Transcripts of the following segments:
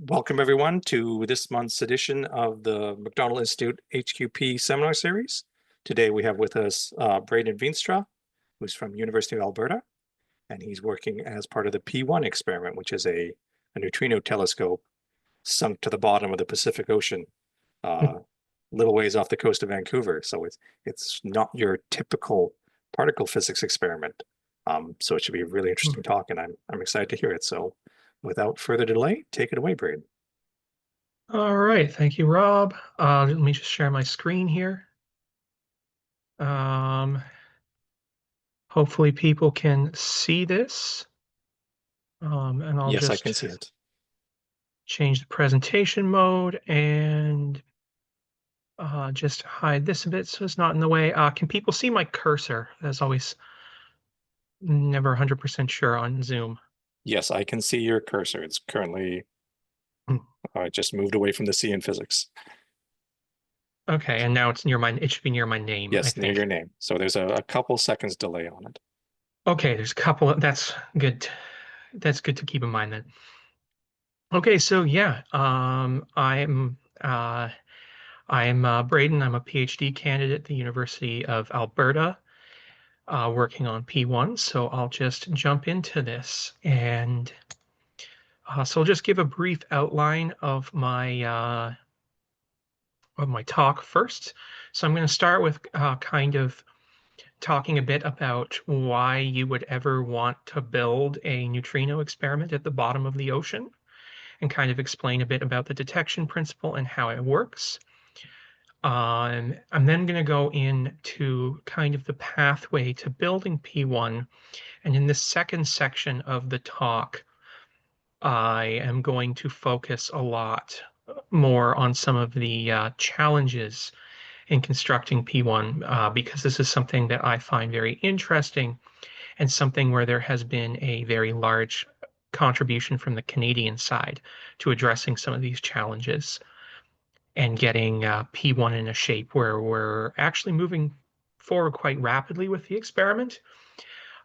Welcome everyone to this month's edition of the McDonald Institute HQP Seminar Series. Today we have with us Braeden Veenstra, who's from University of Alberta, and he's working as part of the P1 experiment, which is a neutrino telescope sunk to the bottom of the Pacific Ocean, little ways off the coast of Vancouver. So it's not your typical particle physics experiment. So it should be a really interesting talk, and I'm excited to hear it. So without further delay, take it away, Braeden. All right, thank you, Rob. Let me just share my screen here. Hopefully people can see this. And I'll Yes, I just can see it. change the presentation mode and just hide this a bit so it's not in the way. Can people see my cursor? As always, never 100% sure on Zoom. Yes, I can see your cursor. It's currently just moved away from the C in physics. Okay, and now it's near my, it should be near my name, I Yes, near think. your name. So there's a couple seconds delay on it. Okay, there's a couple, that's good. That's good to keep in mind then. Okay, so yeah, I'm Braeden. I'm a PhD candidate at the University of Alberta, working on P1. So I'll just jump into this, and so I'll just give a brief outline of my talk first. So I'm going to start with kind of talking a bit about why you would ever want to build a neutrino experiment at the bottom of the ocean, and kind of explain a bit about the detection principle and how it works. I'm then going to go into kind of the pathway to building P1. And in this second section of the talk, I am going to focus a lot more on some of the challenges in constructing P1, because this is something that I find very interesting and something where there has been a very large contribution from the Canadian side to addressing some of these challenges and getting P1 in a shape where we're actually moving forward quite rapidly with the experiment.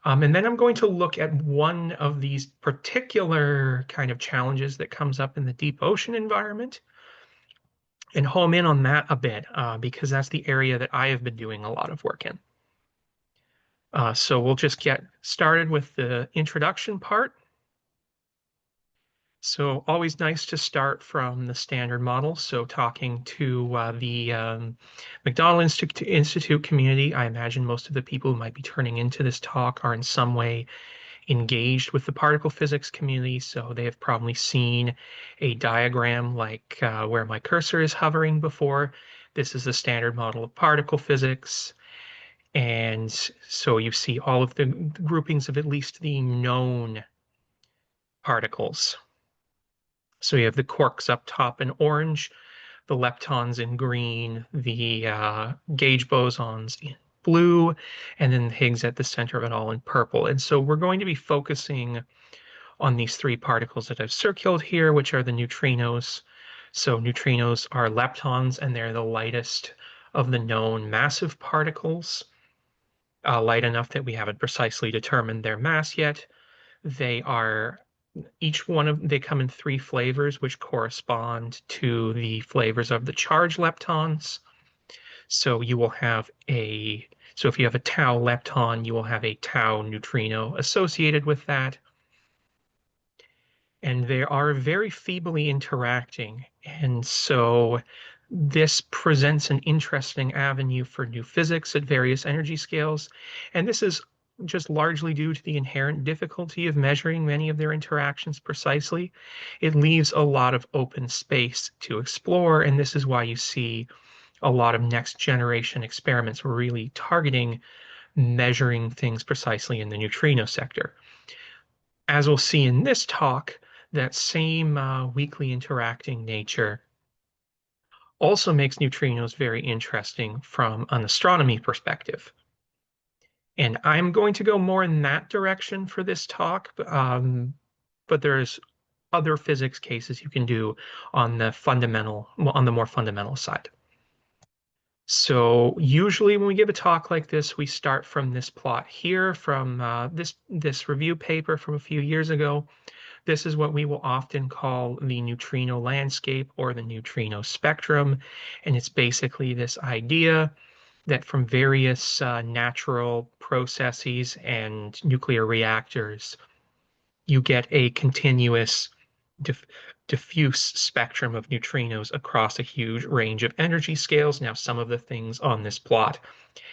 And then I'm going to look at one of these particular kind of challenges that comes up in the deep ocean environment and home in on that a bit, because that's the area that I have been doing a lot of work in. So we'll just get started with the introduction part. So always nice to start from the standard model. So talking to the McDonald Institute community, I imagine most of the people who might be turning into this talk are in some way engaged with the particle physics community. So they have probably seen a diagram like where my cursor is hovering before. This is the standard model of particle physics. And so you see all of the groupings of at least the known particles. So you have the quarks up top in orange, the leptons in green, the gauge bosons in blue, and then Higgs at the center of it all in purple. And so we're going to be focusing on these three particles that I've circled here, which are the neutrinos. So neutrinos are leptons, and they're the lightest of the known massive particles, light enough that we haven't precisely determined their mass yet. They are they come in three flavors, which correspond to the flavors of the charged leptons. So you will have so if you have a tau lepton, you will have a tau neutrino associated with that. And they are very feebly interacting. And so this presents an interesting avenue for new physics at various energy scales. And this is just largely due to the inherent difficulty of measuring many of their interactions precisely. It leaves a lot of open space to explore, and this is why you see a lot of next generation experiments really targeting measuring things precisely in the neutrino sector. As we'll see in this talk, that same weakly interacting nature also makes neutrinos very interesting from an astronomy perspective. And I'm going to go more in that direction for this talk, but there's other physics cases you can do on the more fundamental side. So usually when we give a talk like this, we start from this plot here from this review paper from a few years ago. This is what we will often call the neutrino landscape or the neutrino spectrum. And it's basically this idea that from various natural processes and nuclear reactors, you get a continuous diff diffuse spectrum of neutrinos across a huge range of energy scales. Now, some of the things on this plot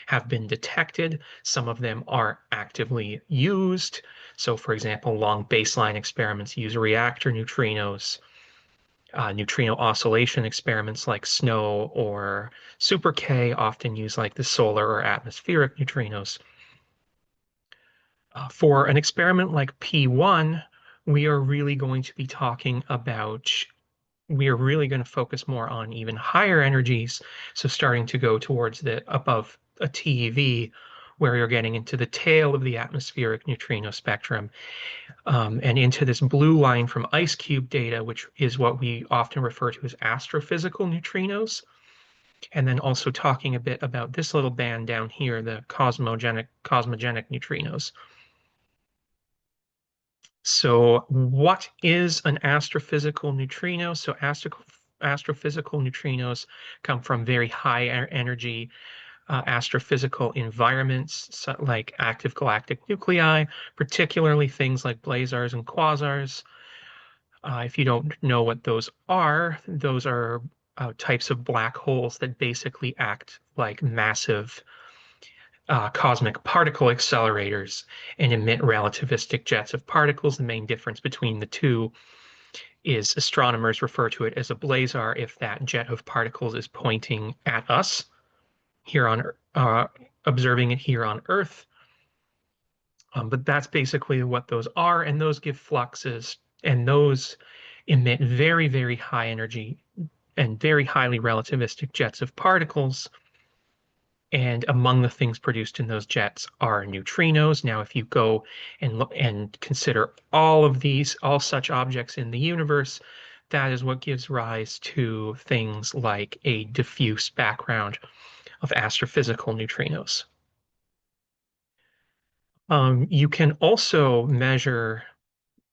have been detected. Some of them are actively used. So, for example, long baseline experiments use reactor neutrinos. Neutrino oscillation experiments like SNO or Super K often use like the solar or atmospheric neutrinos. For an experiment like P1, we are really going to be talking about, we are really going to focus more on even higher energies. So starting to go towards the above a TeV, where you're getting into the tail of the atmospheric neutrino spectrum, and into this blue line from ice cube data, which is what we often refer to as astrophysical neutrinos. And then also talking a bit about this little band down here, the cosmogenic neutrinos. So what is an astrophysical neutrino? So astrophysical neutrinos come from very high energy astrophysical environments like active galactic nuclei, particularly things like blazars and quasars. If you don't know what those are types of black holes that basically act like massive cosmic particle accelerators and emit relativistic jets of particles. The main difference between the two is astronomers refer to it as a blazar if that jet of particles is pointing at us here on observing it here on Earth. But that's basically what those are, and those give fluxes, and those emit very, very high energy and very highly relativistic jets of particles. And among the things produced in those jets are neutrinos. Now, if you go and look and consider all of these, all such objects in the universe, that is what gives rise to things like a diffuse background of astrophysical neutrinos. You can also measure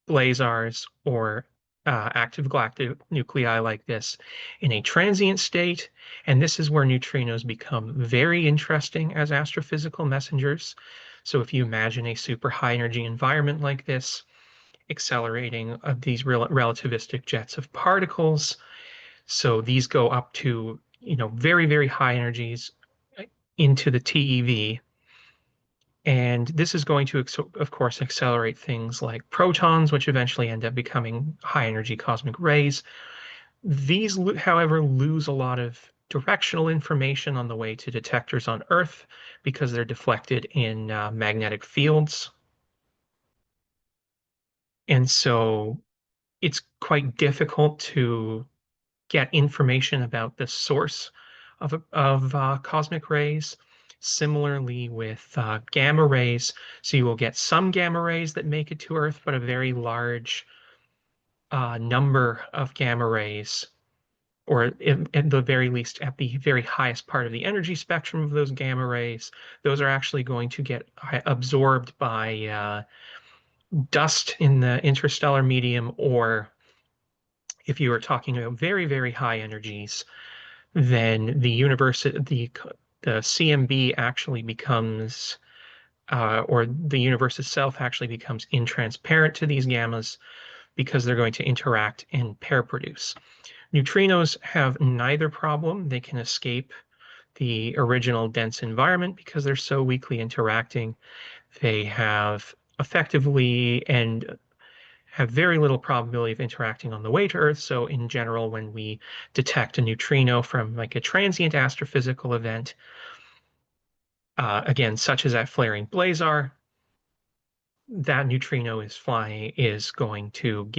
blazars or active galactic nuclei like this in a transient state. And this is where neutrinos become very interesting as astrophysical messengers. So if you imagine a super high energy environment like this, accelerating these relativistic jets of particles. So these go up to, very, very high energies into the TeV. And this is going to, of course, accelerate things like protons, which eventually end up becoming high energy cosmic rays. These, however, lose a lot of directional information on the way to detectors on Earth because they're deflected in magnetic fields. And so it's quite difficult to get information about the source of cosmic rays. Similarly with gamma rays, so you will get some gamma rays that make it to Earth, but a very large number of gamma rays, or at the very least at the very highest part of the energy spectrum of those gamma rays, those are actually going to get absorbed by dust in the interstellar medium, or if you are talking about very, very high energies, then the universe, the CMB actually becomes, or the universe itself actually becomes intransparent to these gammas because they're going to interact and pair produce. Neutrinos have neither problem. They can escape the original dense environment because they're so weakly interacting. They have effectively and have very little probability of interacting on the way to Earth. So in general, when we detect a neutrino from like a transient astrophysical event, again, such as that flaring blazar, that neutrino is going to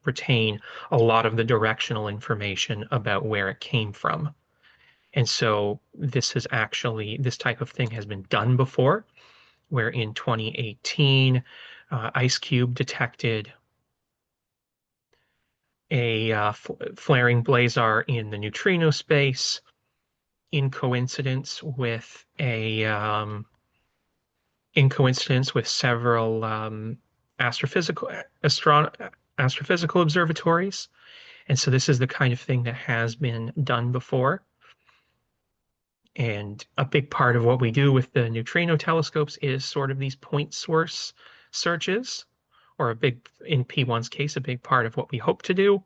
retain a lot of the directional information about where it came from. And so this type of thing has been done before, where in 2018, Ice Cube detected a flaring blazar in the neutrino space in coincidence with several astrophysical astrophysical observatories. And so this is the kind of thing that has been done before. And a big part of what we do with the neutrino telescopes is sort of these point source searches, or in P1's case, a big part of what we hope to do.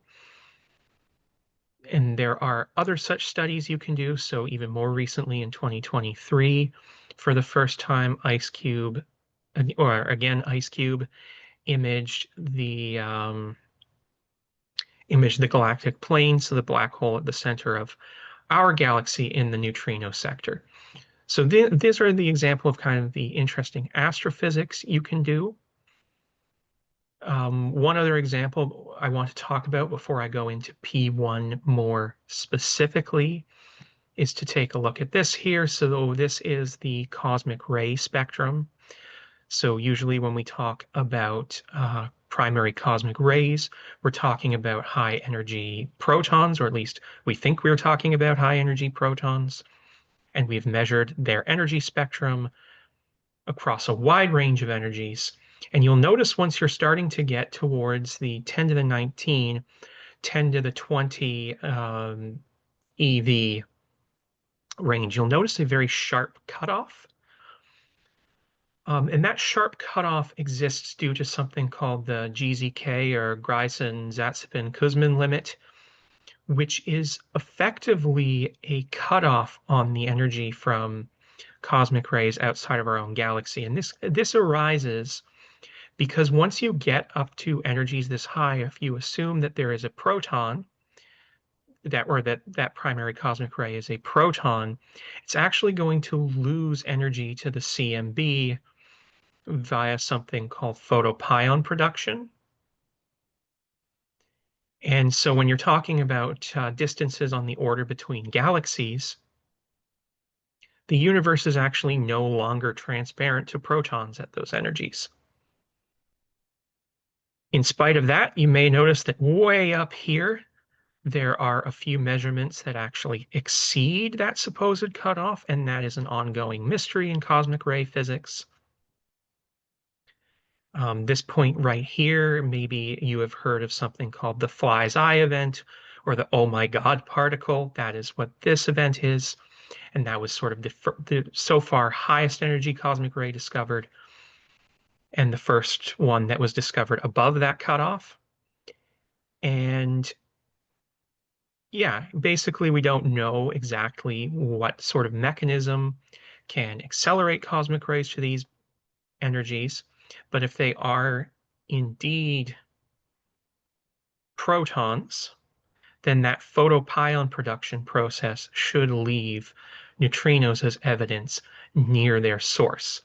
And there are other such studies you can do. So even more recently in 2023, for the first time, IceCube, or again, IceCube imaged the galactic plane, so the black hole at the center of our galaxy in the neutrino sector. So these are the example of kind of the interesting astrophysics you can do. One other example I want to talk about before I go into P1 more specifically is to take a look at this here. So this is the cosmic ray spectrum. So usually when we talk about primary cosmic rays, we're talking about high energy protons, or at least we think we're talking about high energy protons. And we've measured their energy spectrum across a wide range of energies. And you'll notice once you're starting to get towards the 10 to the 19, 10 to the 20 EV range, you'll notice a very sharp cutoff. And that sharp cutoff exists due to something called the GZK, or Greisen-Zatsepin-Kuzmin limit, which is effectively a cutoff on the energy from cosmic rays outside of our own galaxy. And this arises because once you get up to energies this high, if you assume that there is a proton, that primary cosmic ray is a proton, it's actually going to lose energy to the CMB via something called photopion production. And so when you're talking about distances on the order between galaxies, the universe is actually no longer transparent to protons at those energies. In spite of that, you may notice that way up here, there are a few measurements that actually exceed that supposed cutoff, and that is an ongoing mystery in cosmic ray physics. This point right here, maybe you have heard of something called the fly's eye event, or the oh my God particle. That is what this event is. And that was sort of the so far highest energy cosmic ray discovered, and the first one that was discovered above that cutoff. And yeah, basically we don't know exactly what sort of mechanism can accelerate cosmic rays to these energies, but if they are indeed protons, then that photopion production process should leave neutrinos as evidence near their source.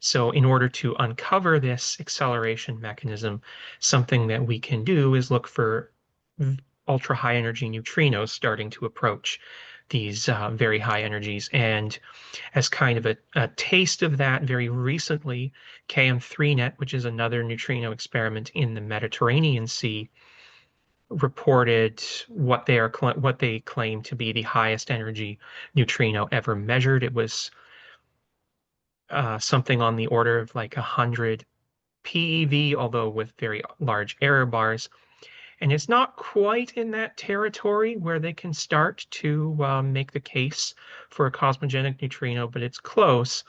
So in order to uncover this acceleration mechanism, something that we can do is look for ultra high energy neutrinos starting to approach these very high energies. And as kind of a taste of that, very recently, KM3net, which is another neutrino experiment in the Mediterranean Sea, reported what they claim to be the highest energy neutrino ever measured. It was something on the order of like 100 PeV, although with very large error bars. And it's not quite in that territory where they can start to make the case for a cosmogenic neutrino, but it's close.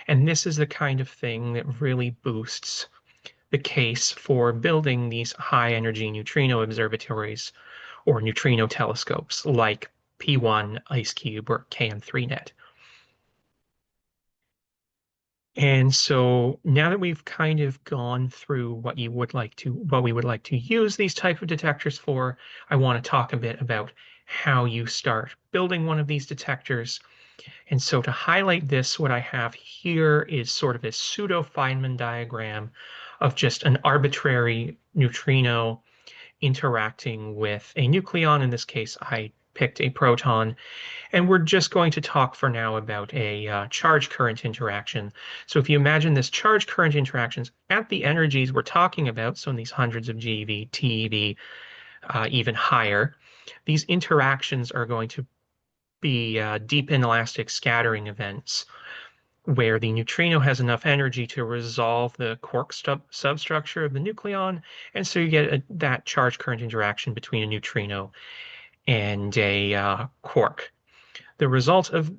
And this is the kind of thing that really boosts the case for building these high energy neutrino observatories or neutrino telescopes like P1, IceCube, or KM3net. And so now that we've kind of gone through what we would like to use these type of detectors for, I want to talk a bit about how you start building one of these detectors. And so to highlight this, what I have here is sort of a pseudo Feynman diagram of just an arbitrary neutrino interacting with a nucleon. In this case, I picked a proton. And we're just going to talk for now about a charge current interaction. So if you imagine this charge current interactions at the energies we're talking about, so in these hundreds of GeV, TeV, even higher, these interactions are going to be deep inelastic scattering events. where the neutrino has enough energy to resolve the quark substructure of the nucleon, and so you get that charge current interaction between a neutrino and a quark. The result of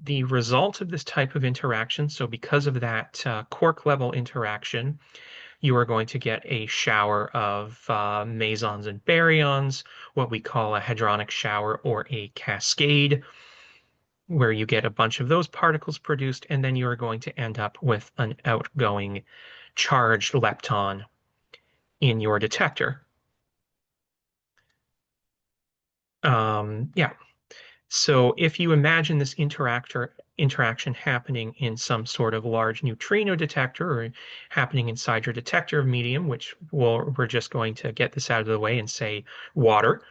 this type of interaction, so because of that quark level interaction, you are going to get a shower of mesons and baryons, what we call a hadronic shower or a cascade, where you get a bunch of those particles produced, and then you are going to end up with an outgoing charged lepton in your detector. Yeah. So if you imagine this interaction happening in some sort of large neutrino detector or happening inside your detector medium, which we're just going to get this out of the way and say water,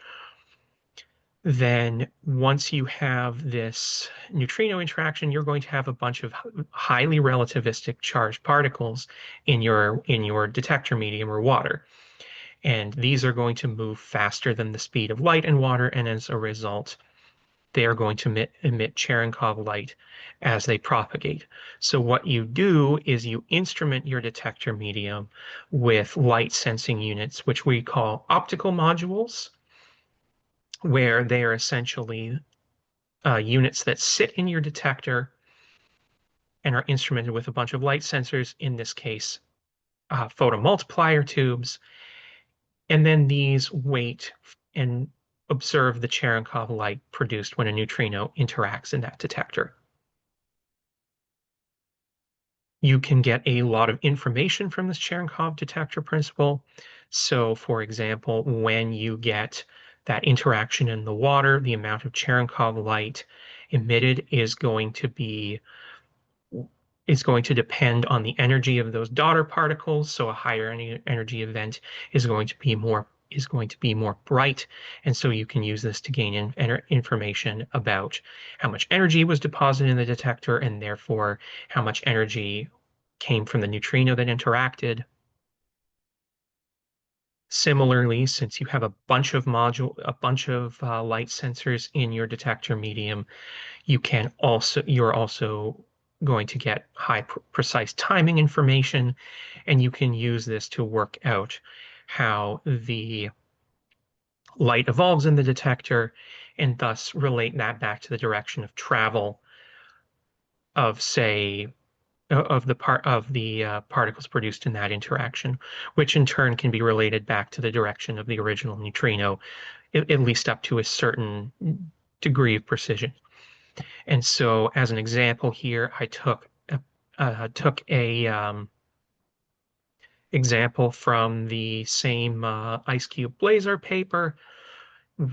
then once you have this neutrino interaction, you're going to have a bunch of highly relativistic charged particles in your detector medium or water. And these are going to move faster than the speed of light in water, and as a result, they are going to emit Cherenkov light as they propagate. So what you do is you instrument your detector medium with light sensing units, which we call optical modules, where they are essentially units that sit in your detector and are instrumented with a bunch of light sensors, in this case, photomultiplier tubes, and then these wait and observe the Cherenkov light produced when a neutrino interacts in that detector. You can get a lot of information from this Cherenkov detector principle. So, for example, when you get that interaction in the water, the amount of Cherenkov light emitted is going to depend on the energy of those daughter particles. So a higher energy event is going to be more bright, and so you can use this to gain information about how much energy was deposited in the detector, and therefore how much energy came from the neutrino that interacted. Similarly, since you have a bunch of light sensors in your detector medium, you're also going to get precise timing information, and you can use this to work out how the light evolves in the detector and thus relate that back to the direction of travel of, say, of the particles produced in that interaction, which in turn can be related back to the direction of the original neutrino, at least up to a certain degree of precision. And so, as an example here, I took a example from the same IceCube Blazar paper,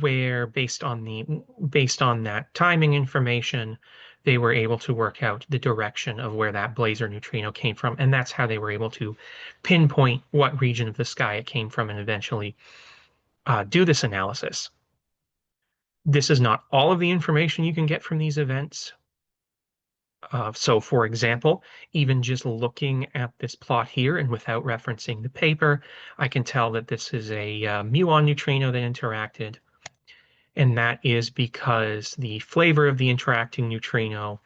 where based on that timing information, they were able to work out the direction of where that Blazar neutrino came from, and that's how they were able to pinpoint what region of the sky it came from and eventually do this analysis. This is not all of the information you can get from these events. So for example, even just looking at this plot here and without referencing the paper, I can tell that this is a muon neutrino that interacted. And that is because the flavor of the interacting neutrino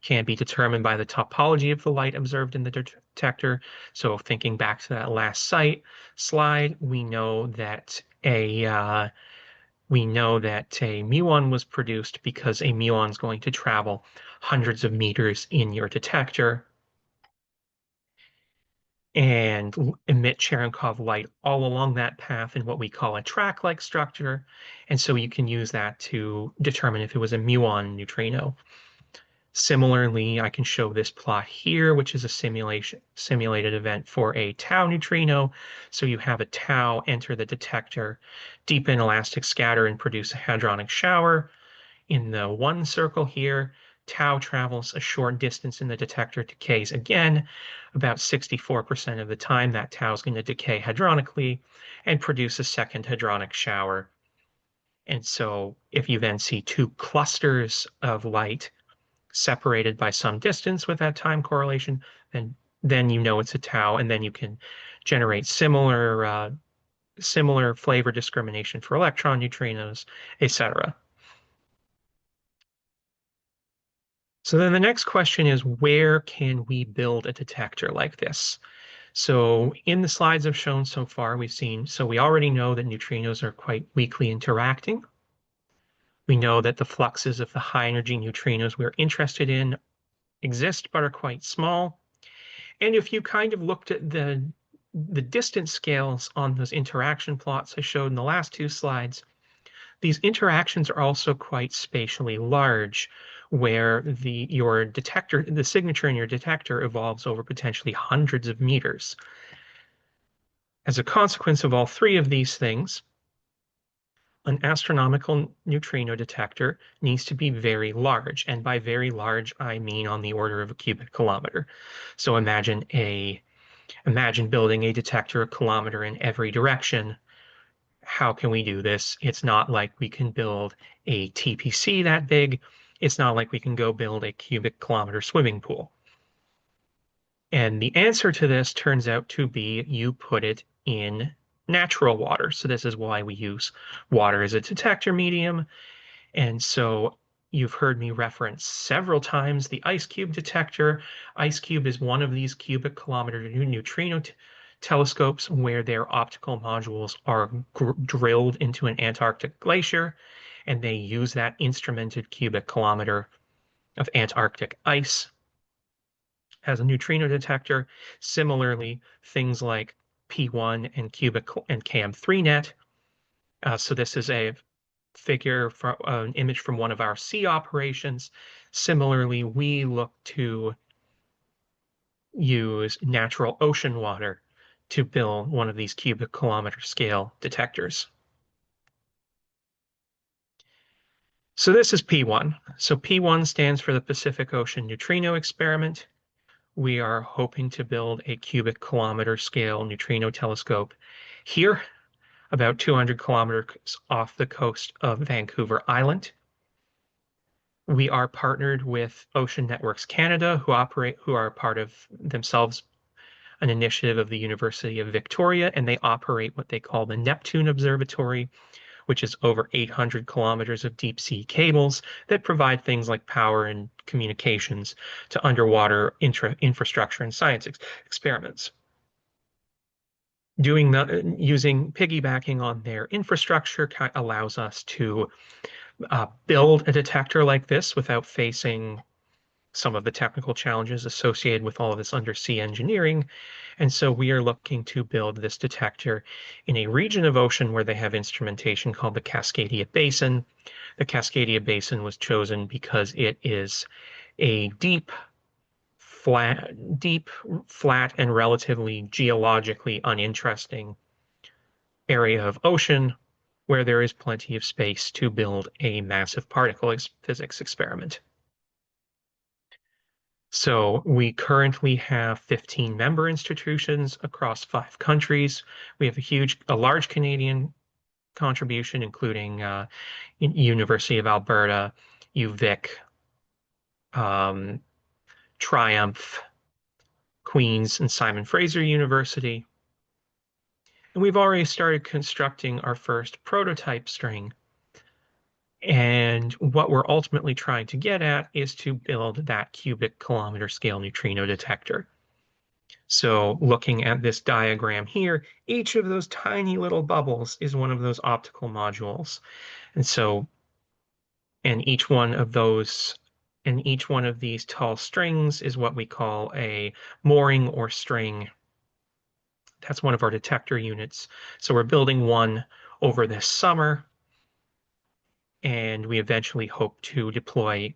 can be determined by the topology of the light observed in the detector. So thinking back to that last slide, we know that a muon was produced because a muon is going to travel hundreds of meters in your detector and emit Cherenkov light all along that path in what we call a track-like structure. And so you can use that to determine if it was a muon neutrino. Similarly, I can show this plot here, which is a simulated event for a tau neutrino. So you have a tau enter the detector, deepen elastic scatter, and produce a hadronic shower. In the one circle here, tau travels a short distance in the detector, decays again. About 64% of the time, that tau is going to decay hadronically and produce a second hadronic shower. And so if you then see two clusters of light separated by some distance with that time correlation, then you know it's a tau, and then you can generate similar flavor discrimination for electron neutrinos, etc. So then the next question is, where can we build a detector like this? So in the slides I've shown so far, so we already know that neutrinos are quite weakly interacting. We know that the fluxes of the high energy neutrinos we're interested in exist but are quite small. And if you kind of looked at the distance scales on those interaction plots I showed in the last two slides, these interactions are also quite spatially large, where the signature in your detector evolves over potentially hundreds of meters. As a consequence of all three of these things, an astronomical neutrino detector needs to be very large. And by very large, I mean on the order of a cubic kilometer. So imagine building a detector a kilometer in every direction. How can we do this? It's not like we can build a TPC that big. It's not like we can go build a cubic kilometer swimming pool. And the answer to this turns out to be you put it in natural water. So this is why we use water as a detector medium. And so you've heard me reference several times the IceCube detector. IceCube is one of these cubic kilometer neutrino telescopes where their optical modules are drilled into an Antarctic glacier, and they use that instrumented cubic kilometer of Antarctic ice as a neutrino detector. Similarly, things like P1 and cubic and CAM3net. So this is a figure from an image from one of our sea operations. Similarly, we look to use natural ocean water to build one of these cubic kilometer scale detectors. So this is P1. So P1 stands for the Pacific Ocean Neutrino Experiment. We are hoping to build a cubic kilometer scale neutrino telescope here, about 200 kilometers off the coast of Vancouver Island. We are partnered with Ocean Networks Canada, who are part of themselves an initiative of the University of Victoria, and they operate what they call the Neptune Observatory, which is over 800 kilometers of deep sea cables that provide things like power and communications to underwater infrastructure and science experiments. Piggybacking on their infrastructure allows us to build a detector like this without facing some of the technical challenges associated with all of this undersea engineering. And so we are looking to build this detector in a region of ocean where they have instrumentation called the Cascadia Basin. The Cascadia Basin was chosen because it is a deep, flat, and relatively geologically uninteresting area of ocean where there is plenty of space to build a massive particle physics experiment. So we currently have 15 member institutions across 5 countries. We have a large Canadian contribution, including University of Alberta, UVic, um, Triumph, Queen's, and Simon Fraser University. And we've already started constructing our first prototype string. And what we're ultimately trying to get at is to build that cubic kilometer scale neutrino detector. So looking at this diagram here, each of those tiny little bubbles is one of those optical modules. And so, and each one of these tall strings is what we call a mooring or string. That's one of our detector units. So we're building one over this summer, and we eventually hope to deploy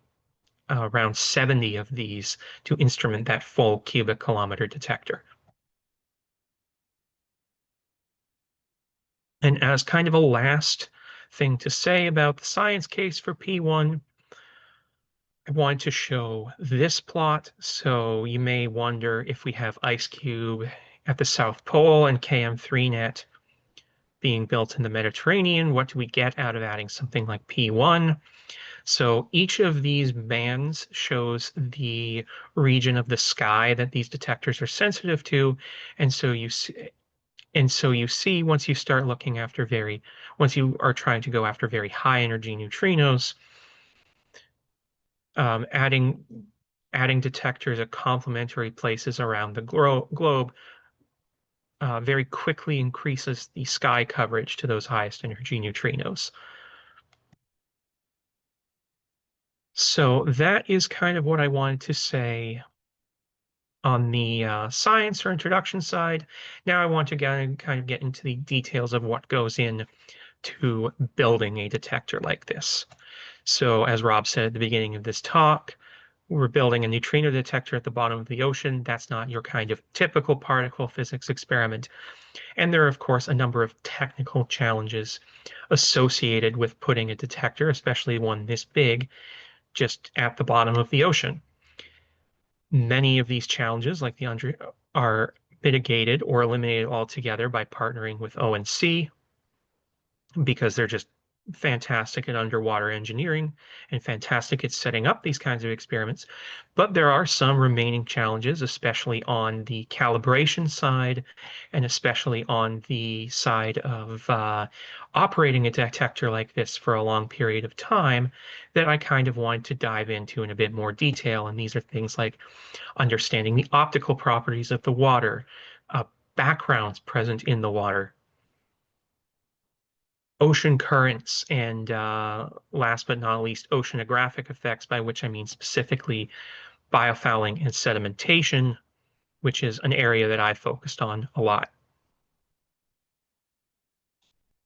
around 70 of these to instrument that full cubic kilometer detector. And as kind of a last thing to say about the science case for P1, I wanted to show this plot. So you may wonder, if we have IceCube at the South Pole and KM3net being built in the Mediterranean, what do we get out of adding something like P1? So each of these bands shows the region of the sky that these detectors are sensitive to. And so you see, once you are trying to go after very high energy neutrinos, Adding detectors at complementary places around the globe very quickly increases the sky coverage to those highest energy neutrinos. So that is kind of what I wanted to say on the science or introduction side. Now I want to kind of get into the details of what goes in to building a detector like this. So as Rob said at the beginning of this talk, we're building a neutrino detector at the bottom of the ocean. That's not your kind of typical particle physics experiment. And there are, of course, a number of technical challenges associated with putting a detector, especially one this big, just at the bottom of the ocean. Many of these challenges, like the under, are mitigated or eliminated altogether by partnering with ONC, because they're just fantastic at underwater engineering and fantastic at setting up these kinds of experiments. But there are some remaining challenges, especially on the calibration side, and especially on the side of operating a detector like this for a long period of time, that I kind of wanted to dive into in a bit more detail. And these are things like understanding the optical properties of the water, backgrounds present in the water, ocean currents, and last but not least, oceanographic effects, by which I mean specifically biofouling and sedimentation, which is an area that I focused on a lot.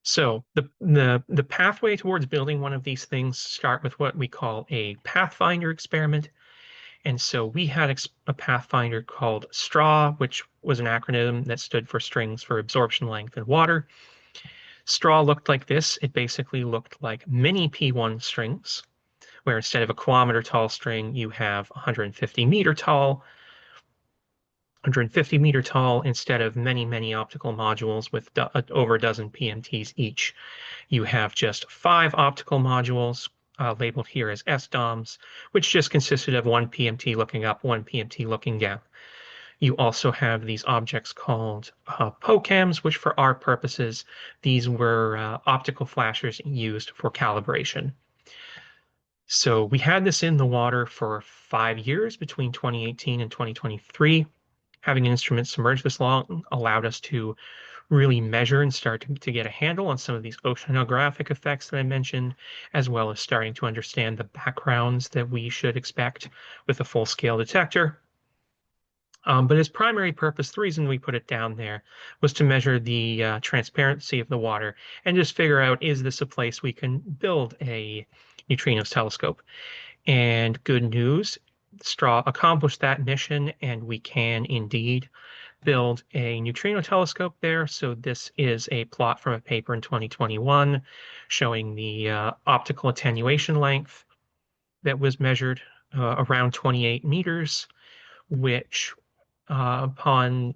So the pathway towards building one of these things start with what we call a pathfinder experiment. And so we had a pathfinder called STRAW, which was an acronym that stood for strings for absorption length in water. Straw looked like this. It basically looked like mini P1 strings, where instead of a kilometer tall string, you have 150 meter tall, instead of many optical modules with over a dozen PMTs each. You have just 5 optical modules labeled here as SDOMs, which just consisted of one PMT looking up, one PMT looking down. You also have these objects called POCAMs, which for our purposes, these were optical flashers used for calibration. So we had this in the water for 5 years between 2018 and 2023. Having an instrument submerged this long allowed us to really measure and start to get a handle on some of these oceanographic effects that I mentioned, as well as starting to understand the backgrounds that we should expect with a full-scale detector. But its primary purpose, the reason we put it down there, was to measure the transparency of the water and just figure out, is this a place we can build a neutrinos telescope? And good news, Straw accomplished that mission, and we can indeed build a neutrino telescope there. So this is a plot from a paper in 2021 showing the optical attenuation length that was measured around 28 meters, which upon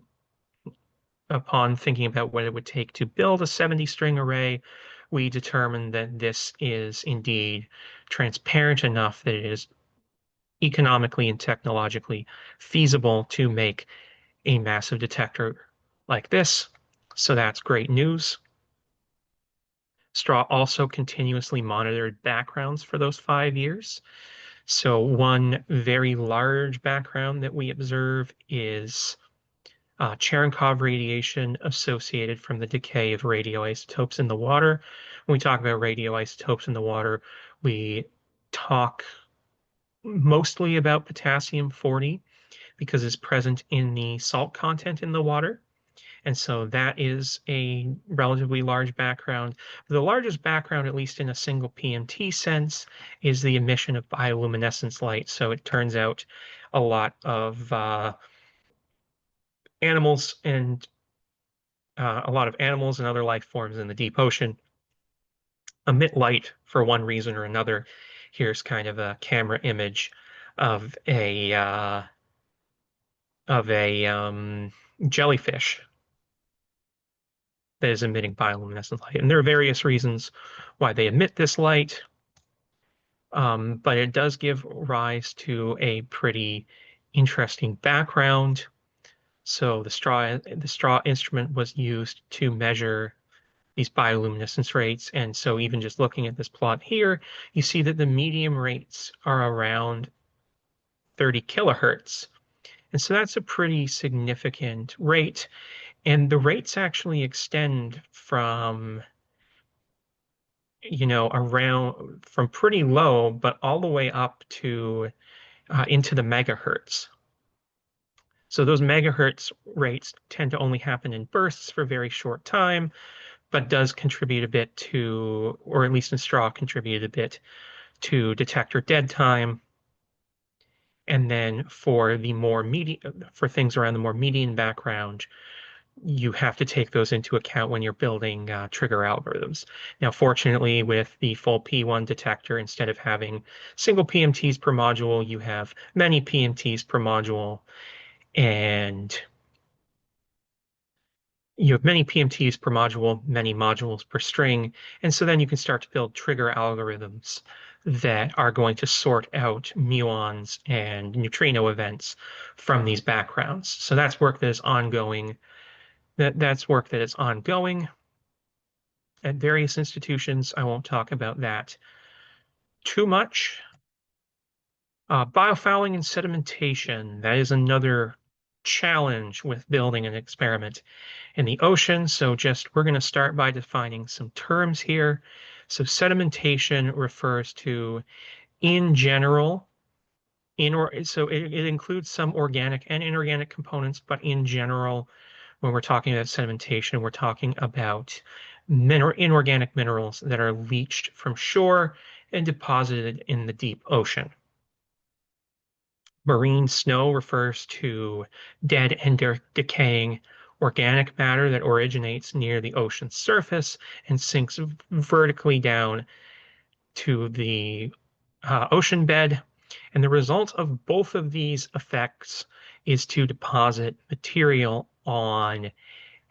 thinking about what it would take to build a 70 string array, we determined that this is indeed transparent enough that it is economically and technologically feasible to make a massive detector like this. So that's great news. Straw also continuously monitored backgrounds for those 5 years. So one very large background that we observe is Cherenkov radiation associated from the decay of radioisotopes in the water. When we talk about radioisotopes in the water, we talk mostly about potassium-40 because it's present in the salt content in the water. And so that is a relatively large background. The largest background, at least in a single PMT sense, is the emission of bioluminescence light. So it turns out a lot of animals and other life forms in the deep ocean emit light for one reason or another. Here's kind of a camera image of a jellyfish that is emitting bioluminescent light. And there are various reasons why they emit this light, but it does give rise to a pretty interesting background. So the straw instrument was used to measure these bioluminescence rates. And so even just looking at this plot here, you see that the medium rates are around 30 kilohertz. And so that's a pretty significant rate. And the rates actually extend from, around from pretty low, but all the way up to into the megahertz. So those megahertz rates tend to only happen in bursts for a very short time, but does contribute a bit to, or at least in straw, contribute a bit to detector dead time. And then for the more for things around the more median background, you have to take those into account when you're building trigger algorithms. Now, fortunately, with the full P1 detector, instead of having single PMTs per module, you have many PMTs per module, and you have many PMTs per module, many modules per string, and so then you can start to build trigger algorithms that are going to sort out muons and neutrino events from these backgrounds. So that's work that is ongoing. That's work that is ongoing at various institutions. I won't talk about that too much. Biofouling and sedimentation, that is another challenge with building an experiment in the ocean. So we're going to start by defining some terms here. So sedimentation refers to, in general, so it includes some organic and inorganic components, but in general, when we're talking about sedimentation, we're talking about inorganic minerals that are leached from shore and deposited in the deep ocean. Marine snow refers to dead and decaying organic matter that originates near the ocean's surface and sinks vertically down to the ocean bed. And the result of both of these effects is to deposit material on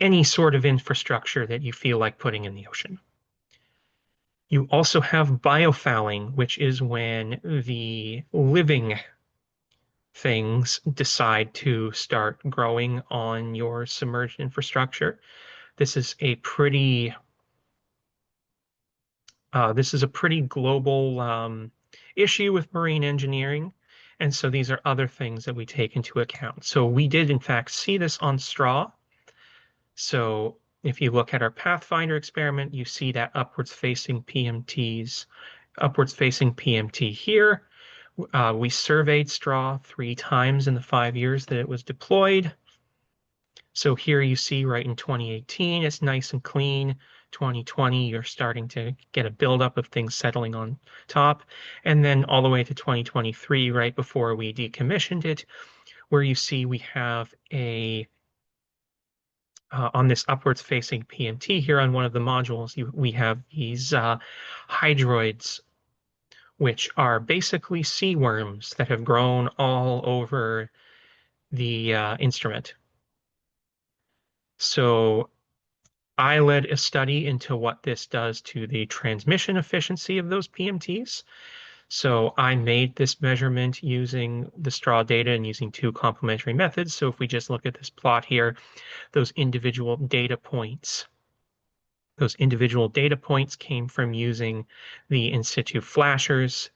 any sort of infrastructure that you feel like putting in the ocean. You also have biofouling, which is when the living things decide to start growing on your submerged infrastructure. This is a pretty global issue with marine engineering. And so these are other things that we take into account. So we did, in fact, see this on straw. So if you look at our Pathfinder experiment, you see that upwards facing PMT here. We surveyed straw 3 times in the 5 years that it was deployed. So here you see right in 2018, it's nice and clean. 2020, you're starting to get a buildup of things settling on top. And then all the way to 2023, right before we decommissioned it, where you see we have on this upwards facing PMT here on one of the modules, we have these hydroids, which are basically sea worms that have grown all over the instrument. So I led a study into what this does to the transmission efficiency of those PMTs. So I made this measurement using the straw data and using 2 complementary methods. So if we just look at this plot here, those individual data points came from using the in situ flashers,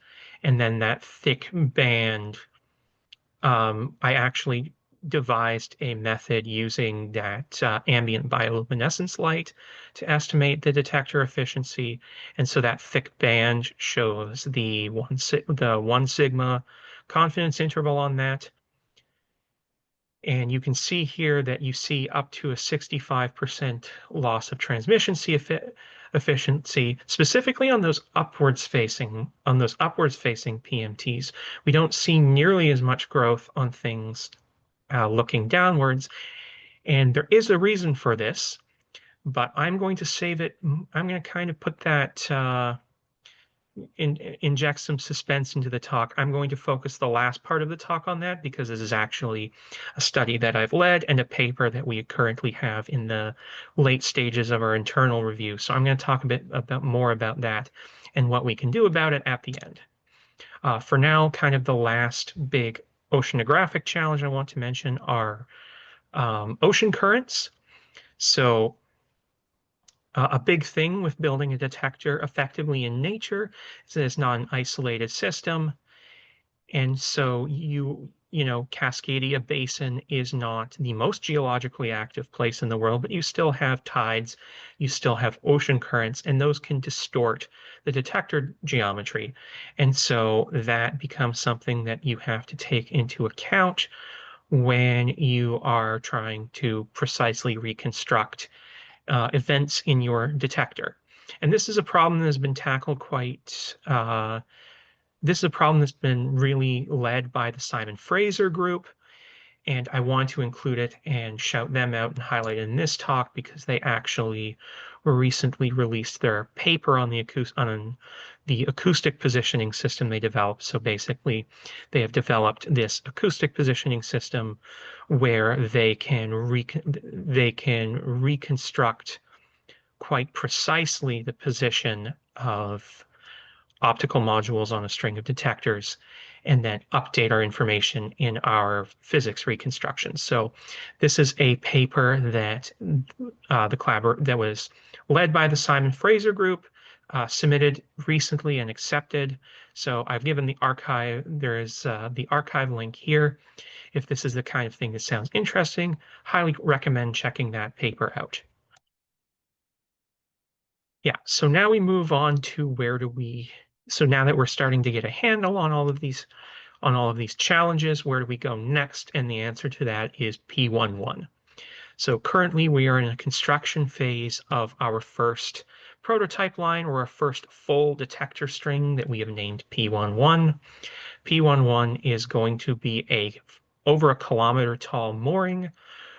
and then that thick band, I actually devised a method using that ambient bioluminescence light to estimate the detector efficiency. And so that thick band shows the 1 sigma confidence interval on that. And you can see here that you see up to a 65% loss of transmission efficiency, specifically on those upwards facing PMTs. We don't see nearly as much growth on things looking downwards, and there is a reason for this, but I'm going to save it. I'm going to kind of put that inject some suspense into the talk. I'm going to focus the last part of the talk on that because this is actually a study that I've led and a paper that we currently have in the late stages of our internal review. So I'm going to talk a bit more about that and what we can do about it at the end. For now, kind of the last big oceanographic challenge I want to mention are ocean currents. So A big thing with building a detector effectively in nature is that it's not an isolated system. And so Cascadia Basin is not the most geologically active place in the world, but you still have tides, you still have ocean currents, and those can distort the detector geometry. And so that becomes something that you have to take into account when you are trying to precisely reconstruct events in your detector. And this is a problem that has been tackled this is a problem that's been really led by the Simon Fraser group, and I want to include it and shout them out and highlight it in this talk because they actually recently released their paper on the acoustic positioning system they developed. So basically, they have developed this acoustic positioning system where they can reconstruct quite precisely the position of optical modules on a string of detectors and then update our information in our physics reconstruction. So this is a paper that that was led by the Simon Fraser group, submitted recently and accepted. So I've given the archive, there is the archive link here. If this is the kind of thing that sounds interesting, highly recommend checking that paper out. Yeah, so now we move on to so now that we're starting to get a handle on all of these challenges, where do we go next? And the answer to that is P11. So currently we are in a construction phase of our first prototype line, or our first full detector string that we have named P11. P11 is going to be over a kilometer tall mooring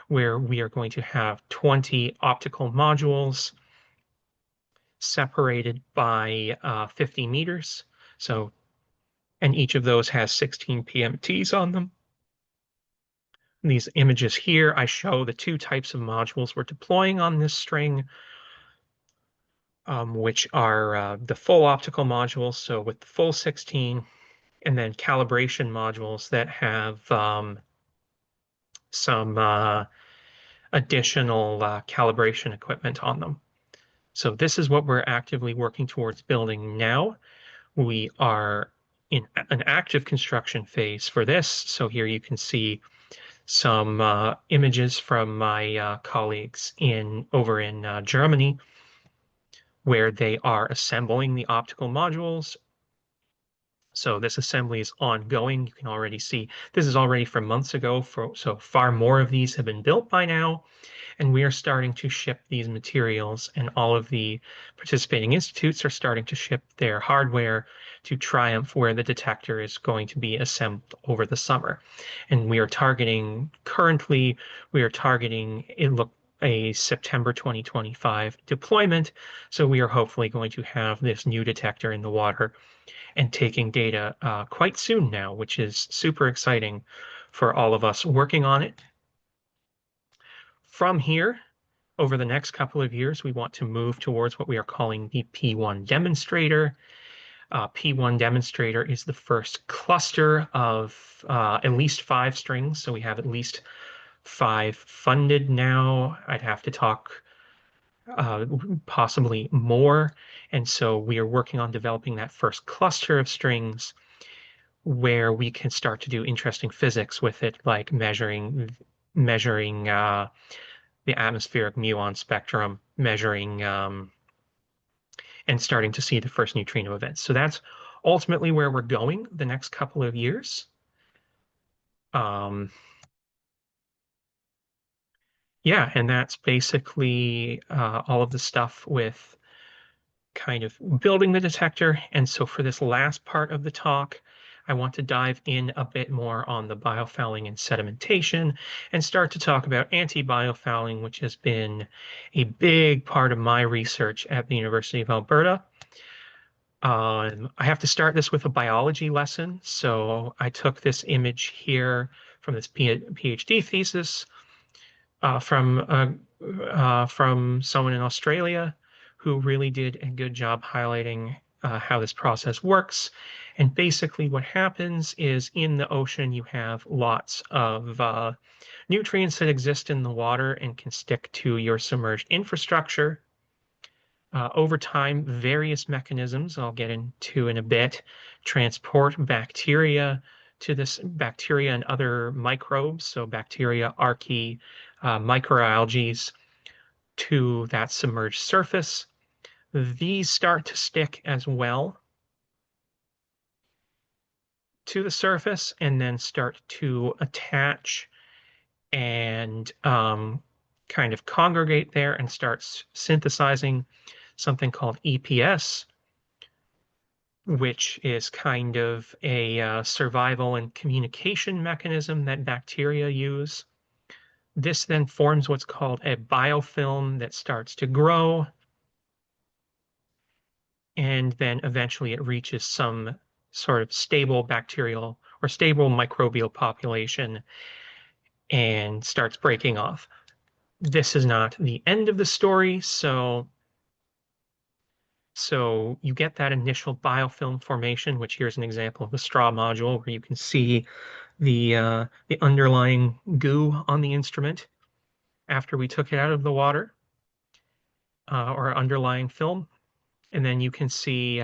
where we are going to have 20 optical modules separated by 50 meters. So, and each of those has 16 PMTs on them. These images here, I show the two types of modules we're deploying on this string, which are the full optical modules, so with the full 16, and then calibration modules that have some additional calibration equipment on them. So this is what we're actively working towards building now. We are in an active construction phase for this. So here you can see some images from my colleagues over in Germany, where they are assembling the optical modules. So this assembly is ongoing. You can already see this is already from months ago. So far more of these have been built by now. And we are starting to ship these materials, and all of the participating institutes are starting to ship their hardware to Triumph, where the detector is going to be assembled over the summer. And currently, we are targeting a September 2025 deployment. So we are hopefully going to have this new detector in the water and taking data quite soon now, which is super exciting for all of us working on it. From here, over the next couple of years, we want to move towards what we are calling the P1 demonstrator. P1 demonstrator is the first cluster of at least 5 strings. So we have at least 5 funded now. I'd have to talk possibly more. And so we are working on developing that first cluster of strings where we can start to do interesting physics with it, like measuring the atmospheric muon spectrum, measuring and starting to see the first neutrino events. So that's ultimately where we're going the next couple of years. Yeah, and that's basically all of the stuff with kind of building the detector. And so for this last part of the talk, I want to dive in a bit more on the biofouling and sedimentation and start to talk about anti-biofouling, which has been a big part of my research at the University of Alberta. I have to start this with a biology lesson. So I took this image here from this PhD thesis from someone in Australia who really did a good job highlighting how this process works. And basically what happens is in the ocean, you have lots of nutrients that exist in the water and can stick to your submerged infrastructure. Over time, various mechanisms I'll get into in a bit transport bacteria to this bacteria and other microbes, so bacteria, archaea, microalgae to that submerged surface. These start to stick as well to the surface and then start to attach and kind of congregate there and starts synthesizing something called EPS, which is kind of a survival and communication mechanism that bacteria use. This then forms what's called a biofilm that starts to grow, and then eventually it reaches some sort of stable bacterial or stable microbial population and starts breaking off. This is not the end of the story, so you get that initial biofilm formation, which here's an example of a straw module where you can see the underlying goo on the instrument after we took it out of the water, or underlying film. And then you can see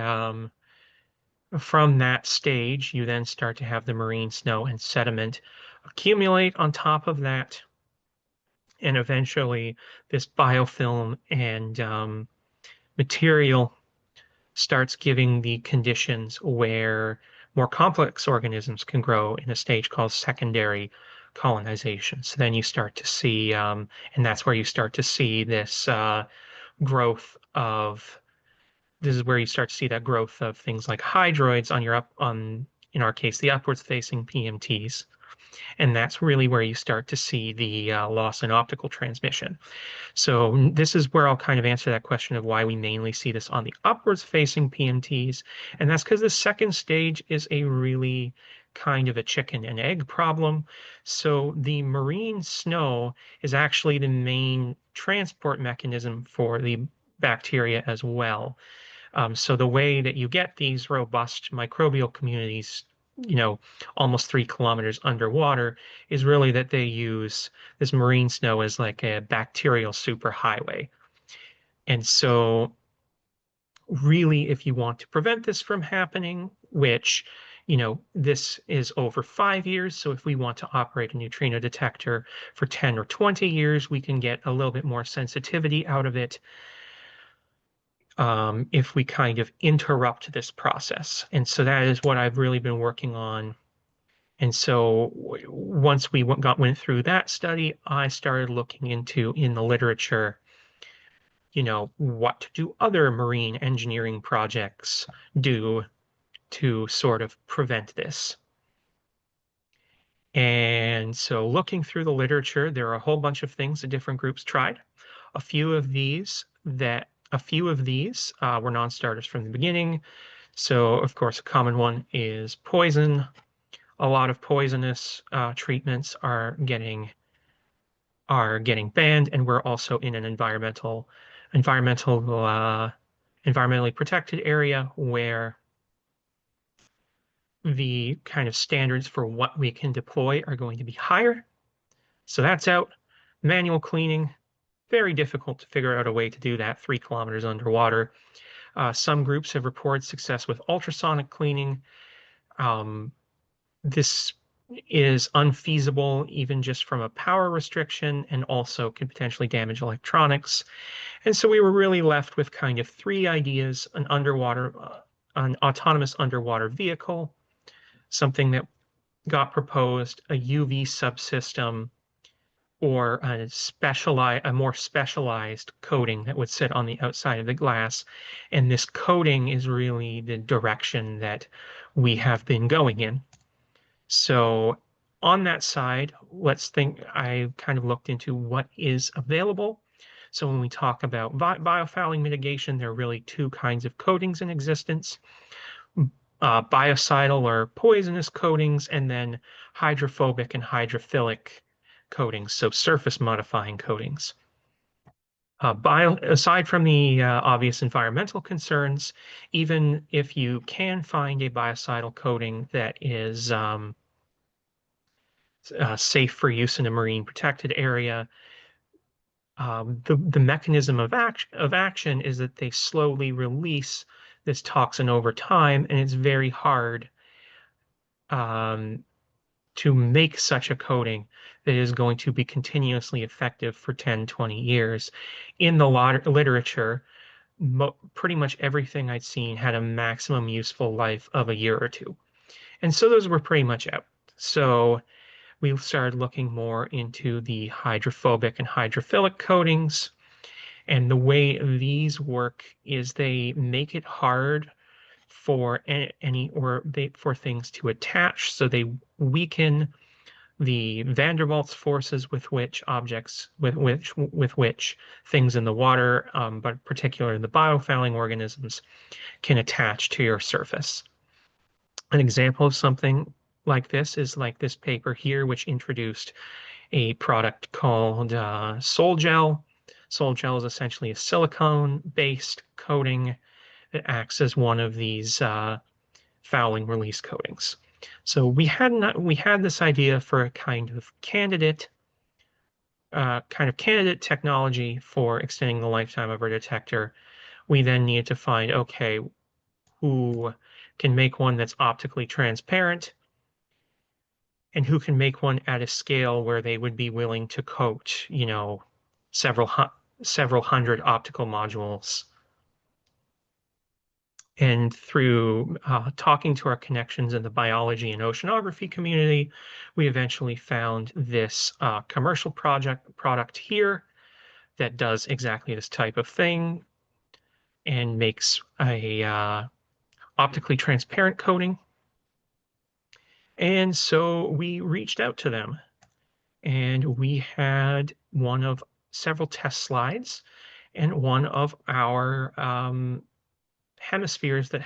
from that stage, you then start to have the marine snow and sediment accumulate on top of that. And eventually, this biofilm and material starts giving the conditions where more complex organisms can grow in a stage called secondary colonization. So then you start to see, and that's where you start to see this growth of, this is where you start to see that growth of things like hydroids on your in our case, the upwards facing PMTs. And that's really where you start to see the loss in optical transmission. So this is where I'll kind of answer that question of why we mainly see this on the upwards facing PMTs. And that's because the second stage is a really kind of a chicken and egg problem. So the marine snow is actually the main transport mechanism for the bacteria as well. So the way that you get these robust microbial communities, almost 3 kilometers underwater, is really that they use this marine snow as like a bacterial superhighway. And so really, if you want to prevent this from happening, which, this is over 5 years. So if we want to operate a neutrino detector for 10 or 20 years, we can get a little bit more sensitivity out of it. If we kind of interrupt this process. And so that is what I've really been working on. And so once we went through that study, I started looking into in the literature, what do other marine engineering projects do to sort of prevent this? And so looking through the literature, there are a whole bunch of things that different groups tried. A few of these were non-starters from the beginning. So, of course, a common one is poison. A lot of poisonous treatments are getting banned, and we're also in an environmentally protected area where the kind of standards for what we can deploy are going to be higher. So that's out. Manual cleaning, very difficult to figure out a way to do that 3 kilometers underwater. Some groups have reported success with ultrasonic cleaning. This is unfeasible even just from a power restriction, and also could potentially damage electronics. And so we were really left with kind of three ideas: an autonomous underwater vehicle, something that got proposed, a UV subsystem, or a more specialized coating that would sit on the outside of the glass. And this coating is really the direction that we have been going in. So on that side, I kind of looked into what is available. So when we talk about biofouling mitigation, there are really two kinds of coatings in existence: biocidal or poisonous coatings, and then hydrophobic and hydrophilic coatings, so surface modifying coatings. Aside from the obvious environmental concerns, even if you can find a biocidal coating that is safe for use in a marine protected area, the mechanism of action is that they slowly release this toxin over time, and it's very hard um, to make such a coating that is going to be continuously effective for 10, 20 years. In the literature, pretty much everything I'd seen had a maximum useful life of a year or two. And so those were pretty much out. So we started looking more into the hydrophobic and hydrophilic coatings. And the way these work is they make it hard for for things to attach. So they weaken the van der Waals forces with which things in the water, but particularly the biofouling organisms, can attach to your surface. An example of something like this is like this paper here, which introduced a product called Sol Gel. Sol Gel is essentially a silicone-based coating that acts as one of these fouling release coatings. So we had this idea for a kind of candidate technology for extending the lifetime of our detector. We then needed to find, okay, who can make one that's optically transparent and who can make one at a scale where they would be willing to coat, several hundred optical modules. And through talking to our connections in the biology and oceanography community, we eventually found this commercial product here that does exactly this type of thing and makes a optically transparent coating. And so we reached out to them, and we had one of several test slides and one of our hemispheres that